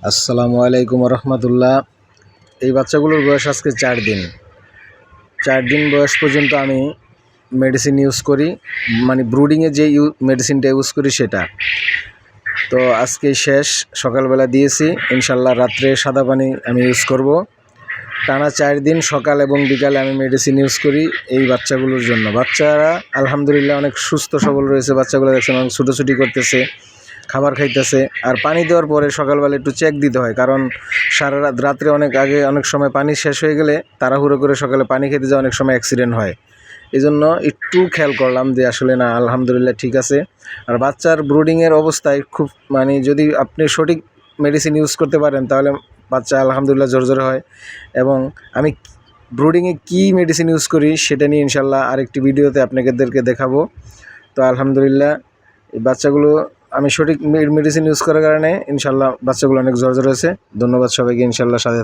আসসালামু আলাইকুম রহমতুল্লাহ। এই বাচ্চাগুলোর বয়স আজকে 4 দিন। 4 দিন বয়স পর্যন্ত আমি মেডিসিন ইউজ করি, মানে ব্রুডিংয়ে যে মেডিসিনটা ইউজ করি সেটা। তো আজকে শেষ, সকালবেলা দিয়েছি, ইনশাল্লাহ রাত্রে সাদা পানি আমি ইউজ করব। টানা 4 দিন সকাল এবং বিকালে আমি মেডিসিন ইউজ করি এই বাচ্চাগুলোর জন্য। বাচ্চারা আলহামদুলিল্লাহ অনেক সুস্থ সবল রয়েছে। বাচ্চাগুলো দেখছেন অনেক ছুটোছুটি করতেছে, খাবার খাইতেছে। আর পানি দেওয়ার পরে সকালবেলা একটু চেক দিতে হয়, কারণ সারা রাত্রে অনেক সময় পানি শেষ হয়ে গেলে তাড়াহুড়ো করে সকালে পানি খেতে যাওয়া অনেক সময় অ্যাক্সিডেন্ট হয়। এই জন্য একটু খেয়াল করলাম যে আসলে না, আলহামদুলিল্লাহ ঠিক আছে। আর বাচ্চার ব্রুডিংয়ের অবস্থায় খুব যদি আপনি সঠিক মেডিসিন ইউজ করতে পারেন তাহলে বাচ্চা আলহামদুলিল্লাহ জোরে হয়। এবং আমি ব্রুডিংয়ে কী মেডিসিন ইউজ করি সেটা নিয়ে ইনশাল্লাহ আরেকটি ভিডিওতে আপনাদেরকে দেখাবো। তো আলহামদুলিল্লাহ এই বাচ্চাগুলো আমি সঠিক মেডিসিন ইউজ করার কারণে ইনশাল্লাহ বাচ্চাগুলো অনেক জোরে হয়েছে। ধন্যবাদ সবাইকে, ইনশাল্লাহ সাথে